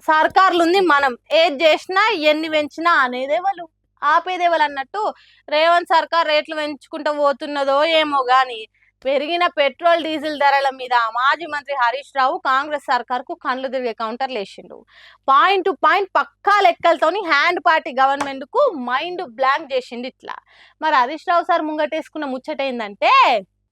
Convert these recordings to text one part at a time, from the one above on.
సర్కార్లు ఉంది మనం ఏది చేసినా ఎన్ని పెంచినా అనేదే వాళ్ళు ఆపేదే వాళ్ళు అన్నట్టు రేవంత్ సర్కార్ రేట్లు పెంచుకుంటూ పోతున్నదో ఏమో గాని పెరిగిన పెట్రోల్ డీజిల్ ధరల మీద మాజీ మంత్రి హరీష్ రావు కాంగ్రెస్ సర్కార్ కు కండ్లు తిరిగే కౌంటర్లు వేసిండు. పాయింట్ టు పాయింట్ పక్కా లెక్కలతోని హ్యాండ్ పార్టీ గవర్నమెంట్ కు మైండ్ బ్లాంక్ చేసిండు. ఇట్లా మరి హరీష్ రావు సార్ ముంగటేసుకున్న ముచ్చట ఏంటంటే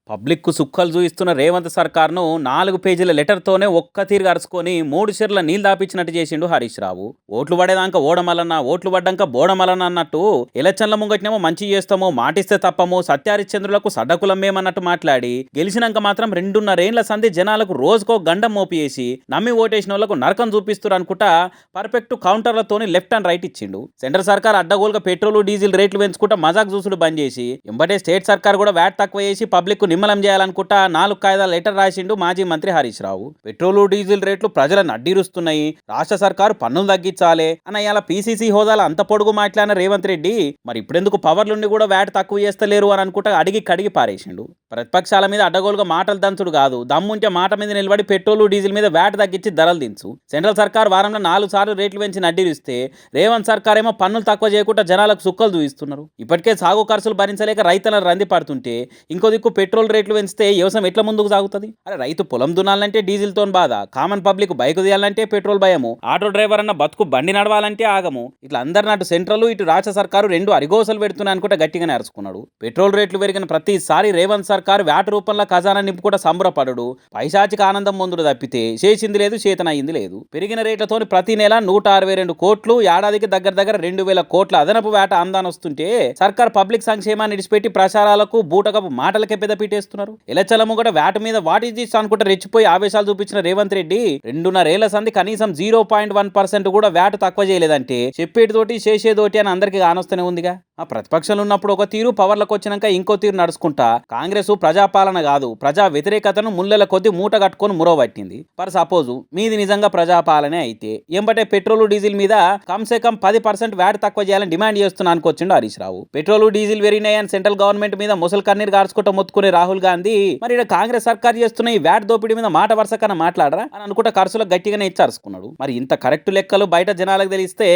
పబ్లిక్కు సుక్కలు చూయిస్తున్న రేవంత్ సర్కార్ను 4 పేజీల లెటర్తోనే ఒక్క తీరు అరుచుకొని 3 షెర్ల నీళ్ళు దాపించినట్టు చేసిండు హరీష్ రావు. ఓట్లు పడేదాకా ఓడమలన్న, ఓట్లు పడ్డాక బోడమలన్న అన్నట్టు ఎలక్షన్ల ముంగటినేమో మంచి చేస్తామో, మాటిస్తే తప్పమో, సత్యహరిశ్చంద్రులకు సడ్డకులమేమన్నట్టు మాట్లాడి గెలిచినాక మాత్రం 2.5 ఏళ్ల సంధి జనాలకు రోజుకో గండం మోపియేసి నమ్మి ఓటేసిన వాళ్ళకు నరకం చూపిస్తారు అనుకుంటా పర్ఫెక్ట్ కౌంటర్లతోని లెఫ్ట్ అండ్ రైట్ ఇచ్చిండు. సెంట్రల్ సర్కార్ అడ్డగోలుగా పెట్రోల్ డీజిల్ రేట్లు పెంచుకుంటా మజాక్ చూసుడు బంద్ చేసి ఎంబటే స్టేట్ సర్కార్ కూడా వ్యాట్ తక్కువ చేసి పబ్లిక్ నిమ్మలం చేయాలనుకుంటా 4 కాయిదాల లెటర్ రాసిండు మాజీ మంత్రి హరీష్ రావు. పెట్రోలు డీజిల్ రేట్లు ప్రజలను అడ్డిరుస్తున్నాయి, రాష్ట్ర సర్కారు పన్నులు తగ్గించాలి అని అలా పీసీసీ హోదాలో అంత పొడుగు మాట్లాడిన రేవంత్ రెడ్డి మరి ఇప్పుడెందుకు పవర్లుండి కూడా వ్యాట్ తక్కువ చేస్తలేరు అని అనుకుంటా అడిగి కడిగి పారేసిండు. ప్రతిపక్షాల మీద అడ్డగోలుగా మాటలు దంచుడు కాదు, దమ్ముంటే మాట మీద నిలబడి పెట్రోలు డీజిల్ మీద వ్యాట్ తగ్గించి ధరలు దించు. సెంట్రల్ సర్కార్ వారంలో 4 సార్లు రేట్లు పెంచి అడ్డిరిస్తే రేవంత్ సర్కార్ ఏమో పన్నులు తక్కువ చేయకుండా జనాలకు సుక్కలు చూపిస్తున్నారు. ఇప్పటికే సాగు ఖర్చులు భరించలేక రైతులను రంది పడుతుంటే ఇంకో దిక్కు పెట్రోల్ రేట్లు పెంచితే వ్యవసాయం ఎట్లా ముందుకు సాగుతుంది? అరే రైతు పొలం దున్నాలంటే డీజిల్ తో బాధ, కామన్ పబ్లిక్ బైక్ తీయాలంటే పెట్రోల్ భయము, ఆటో డ్రైవర్ అన్న బతుకు బండి నడవాలంటే ఆగము. ఇట్లా అందరిని అటు సెంట్రల్ ఇటు రాష్ట్ర సర్కారు 2 అరిగోసలు పెడుతున్నాయి అనుకుంటే గట్టిగానే అరుచుకున్నాడు. పెట్రోల్ రేట్లు పెరిగిన ప్రతిసారి రేవంత్ సర్కారు వ్యాట్ రూపంలో ఖజానా నింపుకుంటా సంబరపడు, పైశాచిక ఆనందం ముందుడు తప్పితే చేసింది లేదు, చేతనయ్యింది లేదు. పెరిగిన రేట్లతోని ప్రతి నెల 162 కోట్లు, ఏడాదికి దగ్గర 2,000 కోట్ల అదనపు వేట ఆందాన్ వస్తుంటే సర్కార్ పబ్లిక్ సంక్షేమాన్ని విడిచిపెట్టి ప్రచారాలకు బూటకపు మాటలకే పెద్దపీటేస్తున్నారు. ఎలచల ముంగట వ్యాట్ మీద వాట్ ఈస్ దిస్ అనుకుంటే రెచ్చిపోయి ఆవేశాలు చూపించిన రేవంత్ రెడ్డి 2.5 ఏళ్ల సంధి కనీసం 0.1% కూడా వ్యాట్ తక్కువ చేయలేదంటే చెప్పేటితోటి చేసేదోటి అని అందరికీ కానొస్తూనే ఉందిగా. ఆ ప్రతిపక్షాలు ఉన్నప్పుడు ఒక తీరు, పవర్లకు వచ్చినాక ఇంకో తీరు నడుచుకుంటా కాంగ్రెస్ ప్రజాపాలన కాదు ప్రజా వ్యతిరేకతను ముళ్ళల కొద్ది మూట కట్టుకొని మురవబట్టింది. ఫర్ సపోజ్ మీది నిజంగా ప్రజాపాలనే అయితే ఎంబటే పెట్రోల్ డీజిల్ మీద కమ్సే కమ్ 10% వ్యాట్ తక్కువ చేయాలని డిమాండ్ చేస్తున్నా అనుకొచ్చిండు Harish Rao. Petrol diesel పెరిగినాయని central government మీద ముసలి కన్నీరు గార్చుకుంటూ మొత్తుకునే రాహుల్ గాంధీ మరి ఇక్కడ కాంగ్రెస్ సర్కార్ చేస్తున్న ఈ వ్యాట్ దోపిడీ మీద మాట వరుస కన్నా మాట్లాడరా అని అనుకుంటా ఖర్చులకు గట్టిగానే ఇచ్చారుకున్నాడు. మరి ఇంత కరెక్ట్ లెక్కలు బయట జనాలకు తెలిస్తే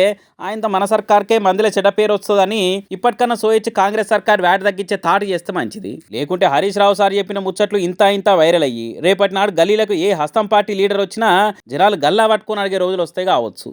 ఆయన మన సర్కార్కే మందిలో చెడ్డ పేరు వస్తుందని ఇప్పటికన్నా సోయిచ్చి కాంగ్రెస్ సర్కార్ వ్యాట్ తగ్గించే తాటు చేస్తే మంచిది. లేకుంటే హరీష్ రావు సార్ చెప్పిన ముచ్చట్లు ఇంత వైరల్ అయ్యి రేపటి నాడు గల్లీలకు ఏ హస్తం పార్టీ లీడర్ వచ్చినా జనాలు గల్లా పట్టుకొని అడిగే రోజులు వస్తాయి కావచ్చు.